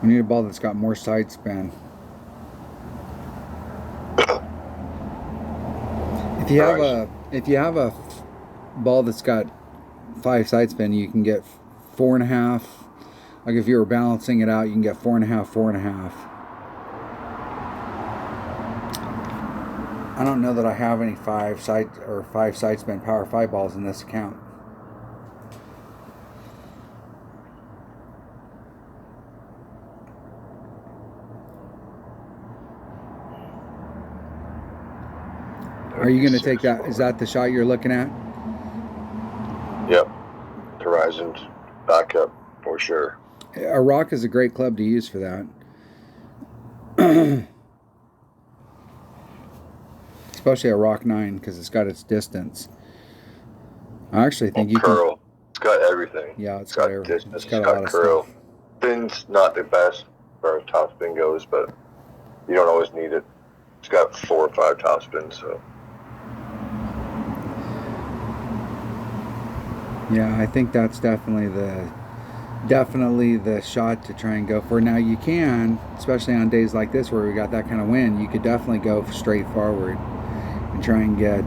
We need a ball that's got more side spin. If you have a ball that's got 5 side spin, you can get 4.5. Like if you were balancing it out, you can get 4.5, 4.5. I don't know that I have any 5 side spin power 5 balls in this account. Are you going to take that? Is that the shot you're looking at? Yep. Horizon's backup for sure. A rock is a great club to use for that. Especially a rock 9 because it's got its distance. I actually think you curl. It's got everything. Yeah, it's got everything. Distance. It's got a lot of curl. Stuff. Spin's not the best as far as top spin goes, but you don't always need it. It's got 4 or 5 top spins, so. Yeah, I think that's definitely the shot to try and go for. Now you can, especially on days like this where we got that kind of wind, you could definitely go straight forward and try and get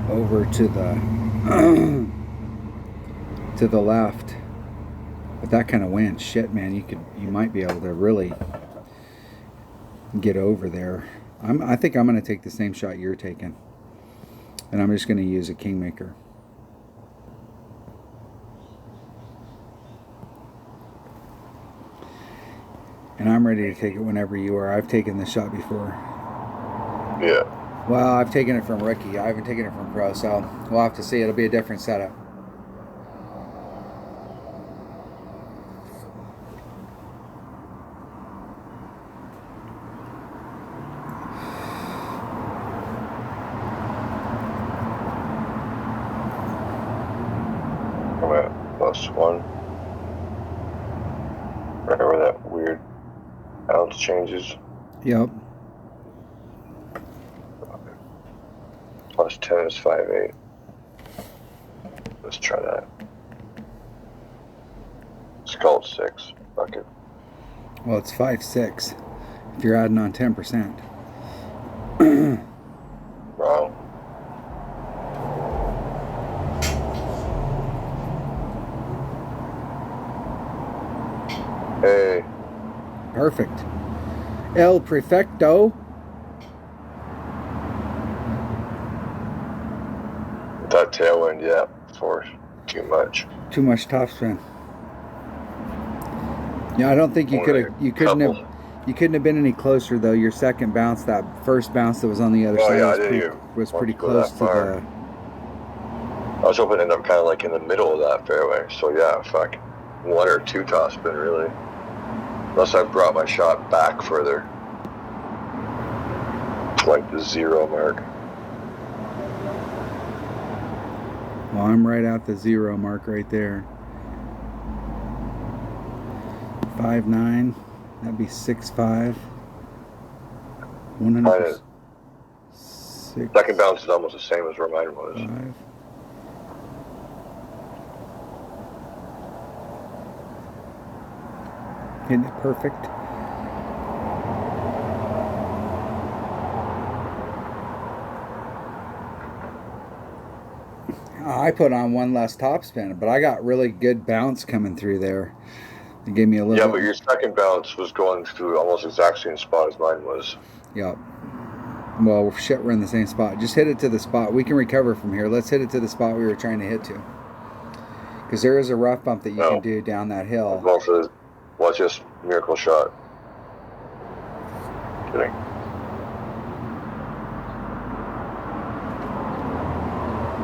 over to the to the left. But that kind of wind, shit, man, you might be able to really get over there. I think I'm going to take the same shot you're taking, and I'm just going to use a Kingmaker. And I'm ready to take it whenever you are. I've taken this shot before. Yeah. Well, I've taken it from rookie. I haven't taken it from pro, so we'll have to see. It'll be a different setup. I'm at +1. Right where that weird ounce changes. Yep. +10 is 5.8. Let's try that. It's called 6. Fuck it. Well, it's 5.6 if you're adding on 10%. Wrong. Hey. Perfect. El Prefecto. That tailwind, yeah, for too much. Too much topspin. Yeah, I don't think you couldn't have been any closer though. Your second bounce, that first bounce that was on the other side was pretty close to the. I was hoping to end up kind of like in the middle of that fairway. So yeah, fuck, 1 or 2 topspin really. Unless I brought my shot back further, like the 0 mark. Well, I'm right at the 0 mark right there. 5.9. That'd be 6.5. 100%. Second bounce is almost the same as where mine was. 5. Isn't it perfect? I put on 1 less topspin, but I got really good bounce coming through there. It gave me a little. Yeah, but your second bounce was going through almost exact same spot as mine was. Yep. Well, shit, we're in the same spot. Just hit it to the spot. We can recover from here. Let's hit it to the spot we were trying to hit to. Because there is a rough bump that you can do down that hill. Watch this miracle shot. Kidding.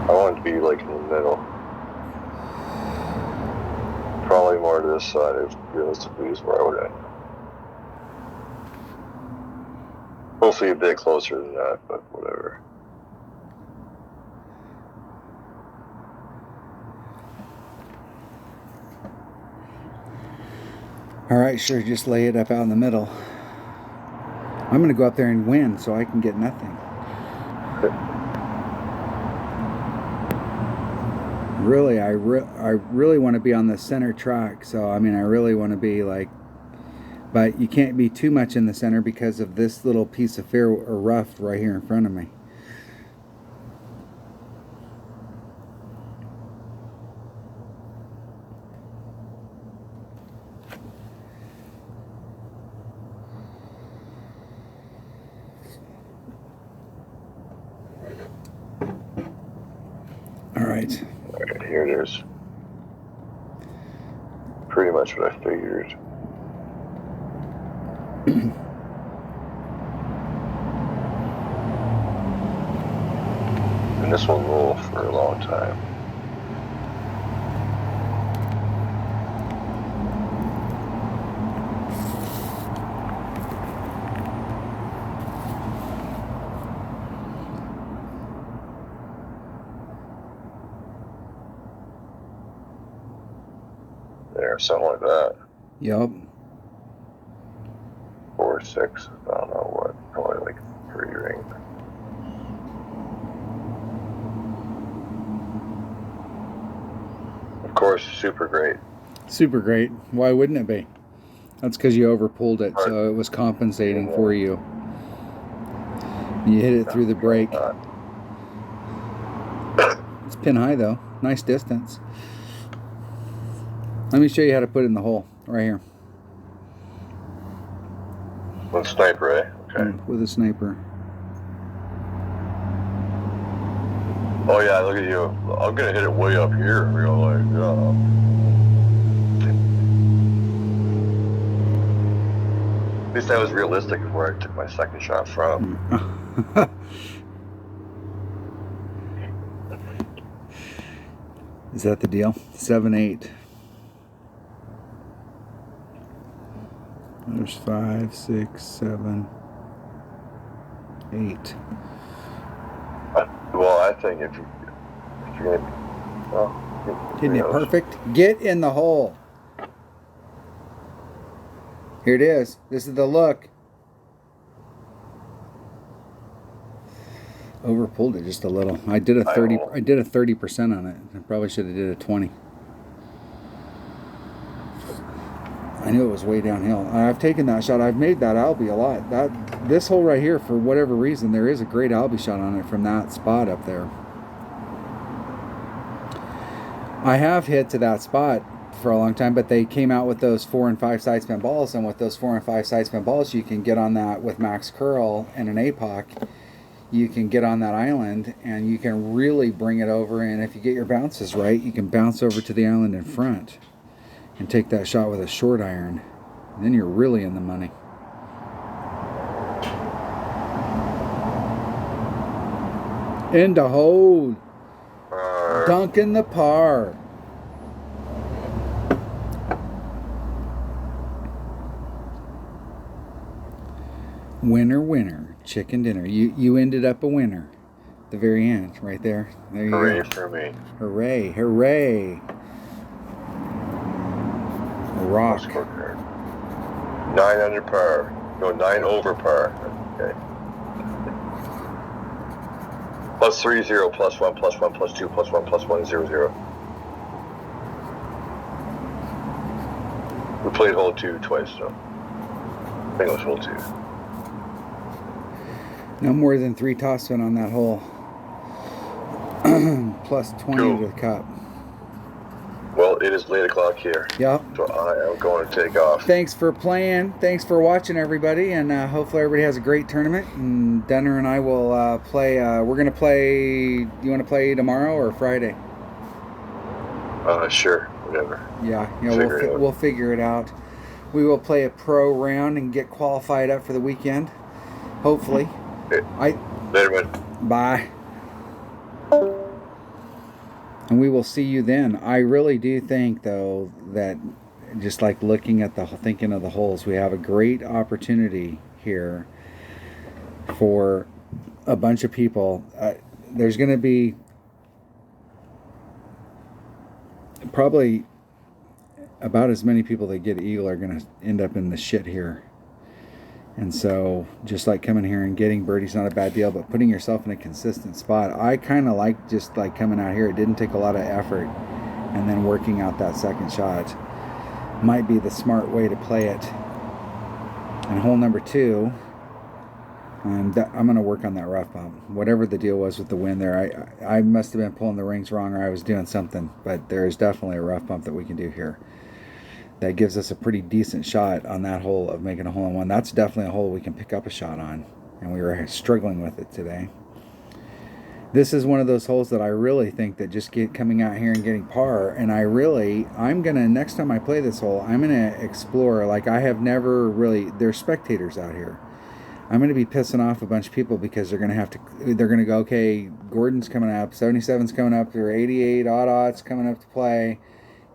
I want it to be like in the middle. Probably more to this side if realistically is where I would end. Hopefully a bit closer than that, but whatever. Alright, sure, just lay it up out in the middle. I'm going to go up there and win so I can get nothing. Really, I really want to be on the center track, so I mean, I really want to be like But you can't be too much in the center because of this little piece of fair or rough right here in front of me. All right. All right, here it is. Pretty much what I figured. And this will roll for a long time. There, something like that. Yup. 4, 6, I don't know what, probably like 3 rings. Of course, super great. Super great. Why wouldn't it be? That's because you overpulled it, so it was compensating for you. You hit it through the brake. It's pin high though. Nice distance. Let me show you how to put it in the hole. Right here. With a sniper, eh? Okay. With a sniper. Oh yeah, look at you. I'm gonna hit it way up here in real life. Yeah. At least that was realistic before I took my second shot from. Is that the deal? 7-8. There's 5, 6, 7, 8. Well, I think if you're gonna, well, Isn't it perfect? Get in the hole. Here it is. This is the look. Overpulled it just a little. I did a 30% on it. I probably should have did a 20. I knew it was way downhill. I've taken that shot. I've made that Albie a lot. This hole right here, for whatever reason, there is a great Albie shot on it from that spot up there. I have hit to that spot for a long time, but they came out with those 4 and 5 side spin balls, and with those 4 and 5 side spin balls, you can get on that with max curl and an APOC. You can get on that island, and you can really bring it over, and if you get your bounces right, you can bounce over to the island in front and take that shot with a short iron. And then you're really in the money. Into hole. Dunking the par. Winner, winner. Chicken dinner. You ended up a winner. At the very end, right there. There you Hooray go. for me. Hooray, hooray. Rock. 9 under par. No, 9 over par. Okay. Plus 3, 0, plus 1, plus 1, plus 2, plus 1, plus 1, 0, 0. We played hole 2 twice, so I think it was hole 2. No more than 3 topspin on that hole. Plus 20 Cool. to the cup. Well, it is late o'clock here. Yep. So I am going to take off. Thanks for playing. Thanks for watching, everybody. And hopefully everybody has a great tournament. And Denner and I will play. We're going to play. Do you want to play tomorrow or Friday? Sure. Whatever. Yeah. We'll figure it out. We will play a pro round and get qualified up for the weekend. Hopefully. Okay. Later, man. Bye. And we will see you then. I really do think, though, that just like looking at thinking of the holes, we have a great opportunity here for a bunch of people. There's going to be probably about as many people that get eagle are going to end up in the shit here. And so just like coming here and getting birdie's not a bad deal, but putting yourself in a consistent spot. I kind of like just like coming out here. It didn't take a lot of effort, and then working out that second shot might be the smart way to play it. And hole number 2, I'm going to work on that rough bump. Whatever the deal was with the wind there, I must have been pulling the rings wrong, or I was doing something. But there is definitely a rough bump that we can do here. That gives us a pretty decent shot on that hole of making a hole-in-one. That's definitely a hole we can pick up a shot on. And we were struggling with it today. This is one of those holes that I really think that just coming out here and getting par. And I'm going to, next time I play this hole, I'm going to explore. Like, I have never really, there's spectators out here. I'm going to be pissing off a bunch of people because they're going to go, okay, Gordon's coming up, 77's coming up, or 88 odd-odds coming up to play,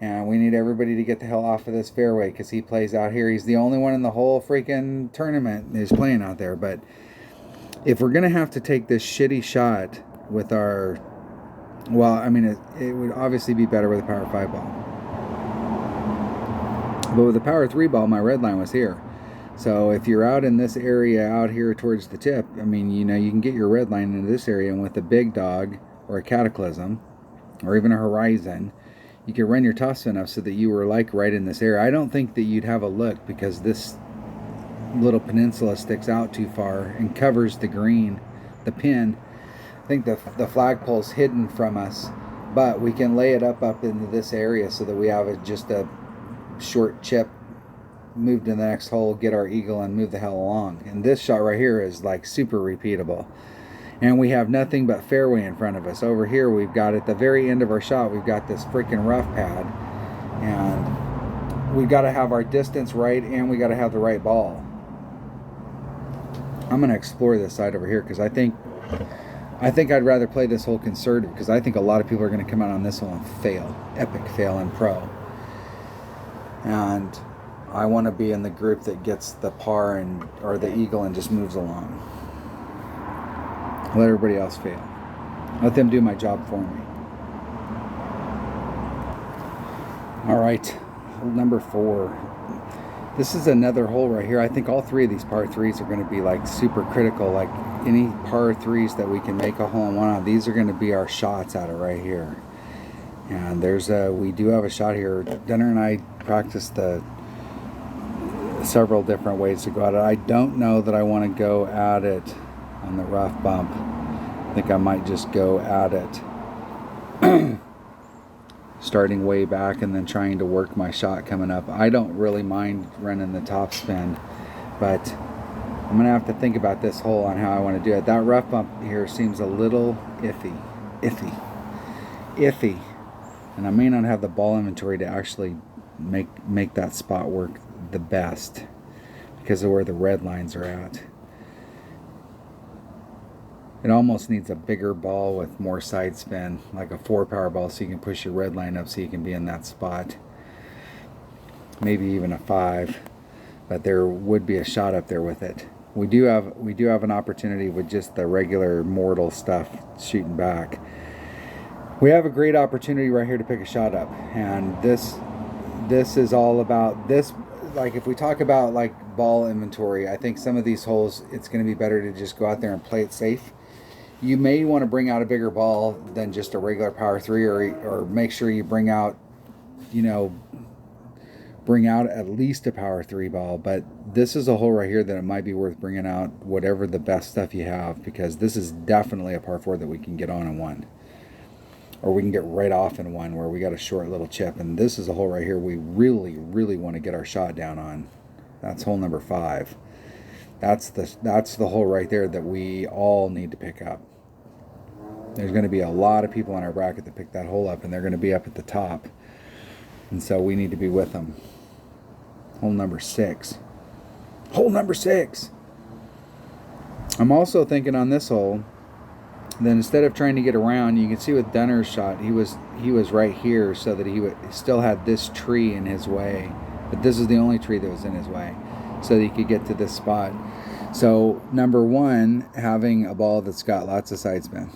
and we need everybody to get the hell off of this fairway because he plays out here. He's the only one in the whole freaking tournament that is playing out there. But if we're going to have to take this shitty shot with our, well, I mean, it would obviously be better with a power 5 ball. But with a power 3 ball, my red line was here. So if you're out in this area out here towards the tip, I mean, you know, you can get your red line into this area, and with a big dog or a cataclysm or even a horizon, you could run your topspin up so that you were like right in this area. I don't think that you'd have a look because this little peninsula sticks out too far and covers the green, the pin. I think the flagpole's hidden from us, but we can lay it up into this area so that we have just a short chip, move to the next hole, get our eagle, and move the hell along. And this shot right here is like super repeatable. And we have nothing but fairway in front of us. Over here we've got, at the very end of our shot, we've got this freaking rough pad. And we've got to have our distance right, and we got to have the right ball. I'm going to explore this side over here because I think I'd rather play this hole conservative, because I think a lot of people are going to come out on this hole and fail. Epic fail in pro. And I want to be in the group that gets the par or the eagle and just moves along. Let everybody else fail. Let them do my job for me. All right, hole number 4. This is another hole right here. I think all 3 of these par 3s are going to be like super critical. Like any par 3s that we can make a hole-in-one on, these are going to be our shots out of right here. And we do have a shot here. Denner and I practiced several different ways to go at it. I don't know that I want to go at it on the rough bump. I think I might just go at it starting way back and then trying to work my shot coming up. I don't really mind running the top spin, but I'm gonna have to think about this hole on how I want to do it. That rough bump here seems a little iffy, and I may not have the ball inventory to actually make that spot work the best because of where the red lines are at. It almost needs a bigger ball with more side spin, like a 4 power ball, so you can push your red line up so you can be in that spot. Maybe even a 5, but there would be a shot up there with it. We do have an opportunity with just the regular mortal stuff shooting back. We have a great opportunity right here to pick a shot up, and this is all about this. Like, if we talk about like ball inventory, I think some of these holes it's going to be better to just go out there and play it safe. You may want to bring out a bigger ball than just a regular power 3, or make sure you bring out at least a power 3 ball. But this is a hole right here that it might be worth bringing out whatever the best stuff you have, because this is definitely a par 4 that we can get on in one, or we can get right off in one where we got a short little chip. And this is a hole right here we really want to get our shot down on. That's hole number 5. That's the hole right there that we all need to pick up. There's going to be a lot of people in our bracket that pick that hole up, and they're going to be up at the top, and so we need to be with them. Hole number 6. I'm also thinking on this hole, then instead of trying to get around, you can see with Dunner's shot, he was right here, so that he still had this tree in his way, but this is the only tree that was in his way, so that he could get to this spot. So number 1, having a ball that's got lots of side spin,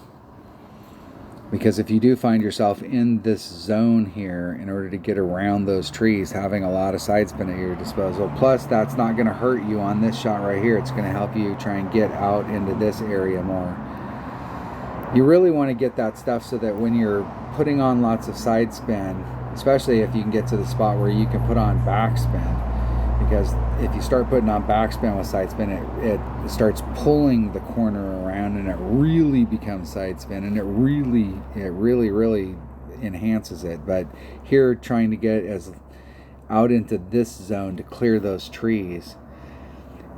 because if you do find yourself in this zone here, in order to get around those trees, having a lot of side spin at your disposal, plus that's not going to hurt you on this shot right here. It's going to help you try and get out into this area more. You really want to get that stuff so that when you're putting on lots of side spin, especially if you can get to the spot where you can put on backspin, because if you start putting on backspin with side spin, it starts pulling the corner around, and it really becomes side spin, and it really enhances it. But here, trying to get as out into this zone to clear those trees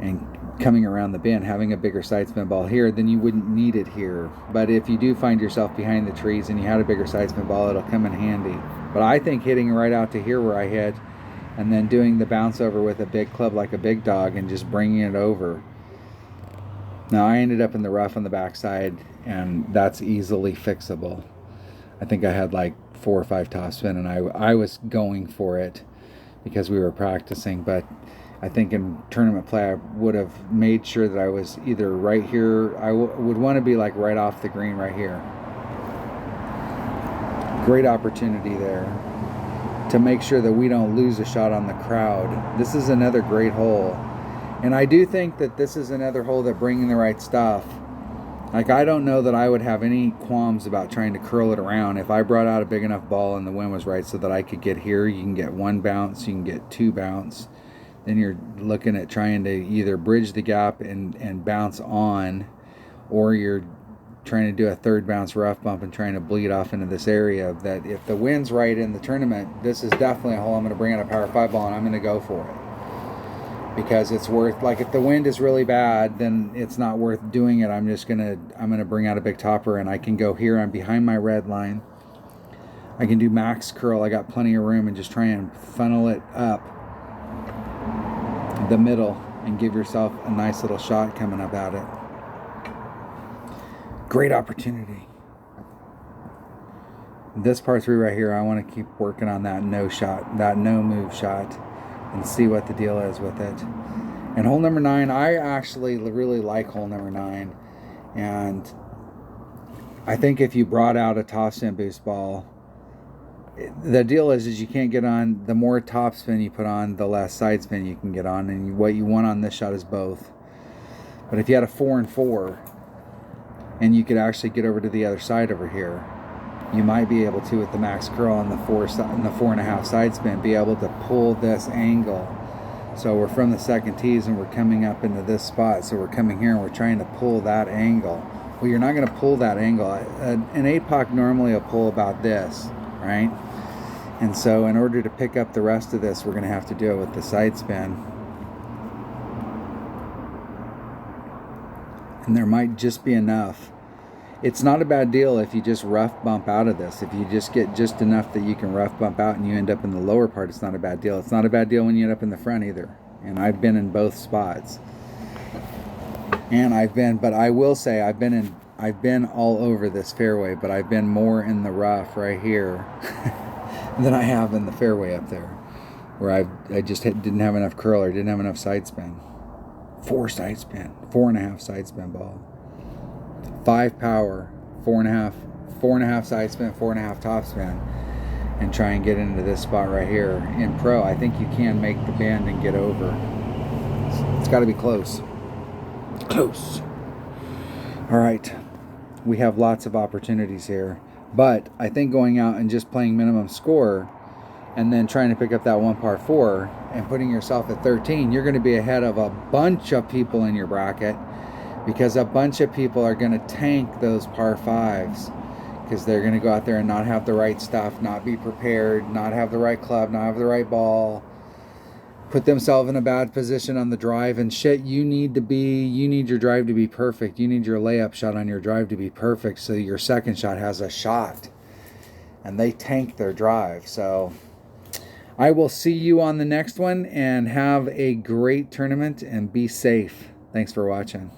and coming around the bend, having a bigger side spin ball here, then you wouldn't need it here. But if you do find yourself behind the trees and you had a bigger side spin ball, it'll come in handy. But I think hitting right out to here where I hit, and then doing the bounce over with a big club like a big dog and just bringing it over. Now I ended up in the rough on the backside, and that's easily fixable. I think I had like 4 or 5 topspin, and I was going for it because we were practicing. But I think in tournament play I would have made sure that I was either right here. I would want to be like right off the green right here. Great opportunity there to make sure that we don't lose a shot on the crowd. This is another great hole, and I do think that this is another hole that bringing the right stuff. Like, I don't know that I would have any qualms about trying to curl it around if I brought out a big enough ball and the wind was right so that I could get here. You can get 1 bounce, you can get 2 bounce. Then you're looking at trying to either bridge the gap and bounce on, or you're trying to do a 3rd bounce rough bump and trying to bleed off into this area. That if the wind's right in the tournament, this is definitely a hole I'm going to bring out a power 5 ball and I'm going to go for it, because it's worth, like, if the wind is really bad, then it's not worth doing it. I'm going to bring out a big topper, and I can go here. I'm behind my red line. I can do max curl. I got plenty of room, and just try and funnel it up the middle and give yourself a nice little shot coming up at it. Great opportunity. This par 3 right here, I want to keep working on that no shot, that no move shot, and see what the deal is with it. And hole number 9, I actually really like hole number 9. And I think if you brought out a topspin boost ball, the deal is you can't get on. The more topspin you put on, the less side spin you can get on. And what you want on this shot is both. But if you had a 4 and 4, and you could actually get over to the other side over here, you might be able to, with the max curl on the 4.5 side spin, be able to pull this angle. So we're from the second tees and we're coming up into this spot. So we're coming here and we're trying to pull that angle. Well, you're not going to pull that angle. An APOC normally will pull about this, right? And so in order to pick up the rest of this, we're going to have to do it with the side spin. And there might just be enough. It's not a bad deal if you just rough bump out of this. If you just get just enough that you can rough bump out and you end up in the lower part, it's not a bad deal. It's not a bad deal when you end up in the front either. And I've been in both spots. And but I will say I've been all over this fairway, but I've been more in the rough right here than I have in the fairway up there, where I just didn't have enough curl or didn't have enough side spin. 4 side spin, 4.5 side spin ball. 5 power, 4.5 side spin, 4.5 top spin, and try and get into this spot right here. In pro, I think you can make the bend and get over. It's got to be close. Close. All right, we have lots of opportunities here, but I think going out and just playing minimum score and then trying to pick up that 1 par 4 and putting yourself at 13, you're going to be ahead of a bunch of people in your bracket, because a bunch of people are going to tank those par 5s because they're going to go out there and not have the right stuff, not be prepared, not have the right club, not have the right ball, put themselves in a bad position on the drive and shit. You need your drive to be perfect. You need your layup shot on your drive to be perfect so your second shot has a shot. And they tank their drive. So I will see you on the next one, and have a great tournament and be safe. Thanks for watching.